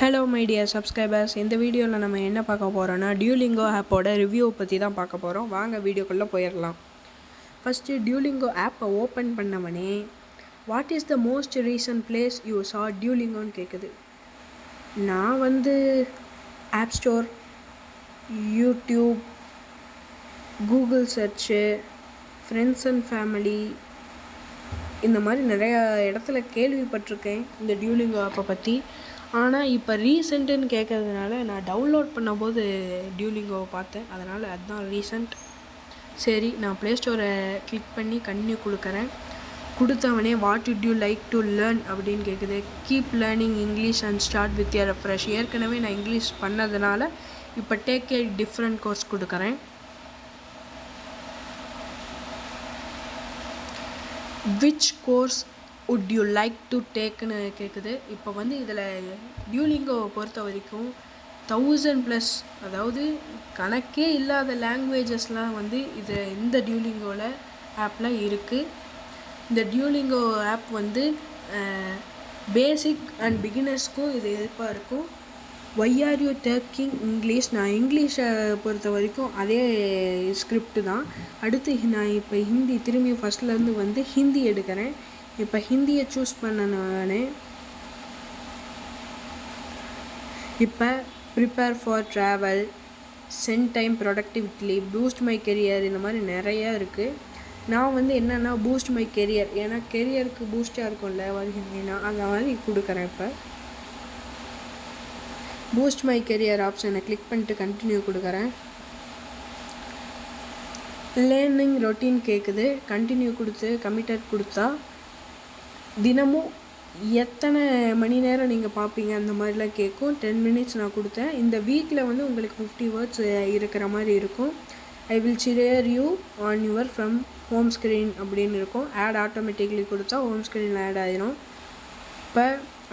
Hello my dear subscribers. இந்த வீடியோவில் நம்ம என்ன பார்க்க போகிறோன்னா டியூலிங்கோ ஆப்போட ரிவ்யூ பற்றி தான் பார்க்க போகிறோம். வாங்க வீடியோக்குள்ளே போயிடலாம். ஃபஸ்ட்டு டியூலிங்கோ ஆப்பை ஓப்பன் பண்ணவனே what is the most recent place you saw டியூலிங்கோன்னு கேட்குது. நான் app store, YouTube, Google search, friends and family இந்த மாதிரி நிறையா இடத்துல கேள்விப்பட்டிருக்கேன் இந்த டியூலிங்கோ ஆப்பை பற்றி. ஆனால் இப்போ ரீசெண்ட்டுன்னு கேட்கறதுனால நான் டவுன்லோட் பண்ணும்போது டியூலிங்கோவை பார்த்தேன், அதனால் அதுதான் ரீசெண்ட். சரி, நான் ப்ளே ஸ்டோரை கிளிக் பண்ணி கன்டினியூ கொடுத்தவனே what would you like to learn அப்படின்னு கேட்குது. Keep learning English and start with your fresh. ஏற்கனவே நான் இங்கிலீஷ் பண்ணதுனால இப்போ டேக் ஏ டிஃப்ரெண்ட் கோர்ஸ் கொடுக்குறேன். Which course would you like to takeன்னு கேட்குது. இப்போ இதில் டியூலிங்கோவை பொறுத்த வரைக்கும் 1000+, அதாவது கணக்கே இல்லாத லாங்குவேஜஸ்லாம் இந்த டியூலிங்கோவில் ஆப்பில் இருக்குது. இந்த டியூலிங்கோ ஆப் பேசிக் அண்ட் பிகினர்ஸ்க்கும் இது ஹெல்ப்பாக இருக்கும். Why are you taking English? நான் இங்கிலீஷை பொறுத்த வரைக்கும் அதே ஸ்கிரிப்டு தான். அடுத்து நான் இப்போ ஹிந்தி திரும்பி ஃபஸ்ட்லேருந்து ஹிந்தி எடுக்கிறேன். இப்போ ஹிந்தியை சூஸ் பண்ணனே இப்போ prepare for travel, spend time, productivity, boost my career, இந்த மாதிரி நிறையா இருக்குது. நான் என்னென்னா பூஸ்ட் மை கெரியர், ஏன்னா கெரியருக்கு பூஸ்டாக இருக்கும்ல ஹிந்தினா, அந்த மாதிரி கொடுக்குறேன். இப்போ பூஸ்ட் மை கெரியர் ஆப்ஷனை கிளிக் பண்ணிட்டு கண்டினியூ கொடுக்குறேன். லேர்னிங் ரொட்டீன் கேட்குது. கண்டினியூ கொடுத்து கமிட்டட் கொடுத்தா தினமும் எத்தனை மணி நேரம் நீங்கள் பார்ப்பீங்க அந்த மாதிரிலாம் கேட்கும். 10 minutes நான் கொடுத்தேன். இந்த வீக்கில் உங்களுக்கு 50 words இருக்கிற மாதிரி இருக்கும். I will share you on your from home screen அப்படின்னு இருக்கும். ஆட் ஆட்டோமேட்டிக்லி கொடுத்தா ஹோம் ஸ்க்ரீனில் ஆட் ஆகிடும். இப்போ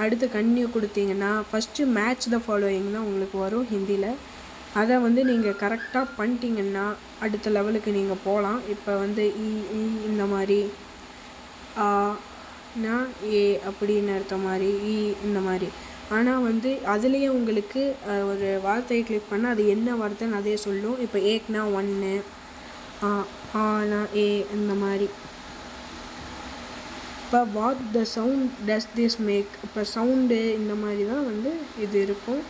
அடுத்து கன்டினியூ கொடுத்தீங்கன்னா ஃபஸ்ட்டு மேட்ச் த ஃபாலோயிங் தான் உங்களுக்கு வரும் ஹிந்தியில். அதை நீங்கள் கரெக்டாக பண்ணிட்டீங்கன்னா அடுத்த லெவலுக்கு நீங்கள் போகலாம். இப்போ இந்த மாதிரி ஏ அப்படின்னு அர்த்த மாதிரி, இந்த மாதிரி. ஆனால் அதுலேயே உங்களுக்கு ஒரு வார்த்தையை கிளிக் பண்ணால் அது என்ன வார்த்தைன்னு அதே சொல்லும். இப்போ ஏக்னா 1, ஆனா ஏ, இந்த மாதிரி. இப்போ what the sound does this make, இப்போ சவுண்டு இந்த மாதிரி தான் இது இருக்கும்.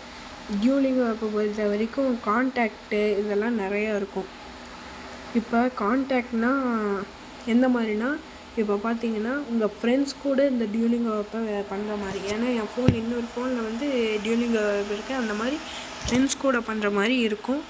டியூலிங்கோ அப்போ பொறுத்த வரைக்கும் கான்டாக்டு இதெல்லாம் நிறையா இருக்கும். இப்போ கான்டாக்ட்னால் எந்த மாதிரினா, இப்போ பார்த்தீங்கன்னா உங்கள் ஃப்ரெண்ட்ஸ் கூட இந்த டியூலிங்கோ அப்போ பண்ணுற மாதிரி. ஏன்னா என் இன்னொரு ஃபோனில் டியூலிங்கோ இருக்குது, அந்த மாதிரி ஃப்ரெண்ட்ஸ் கூட பண்ணுற மாதிரி இருக்கும்.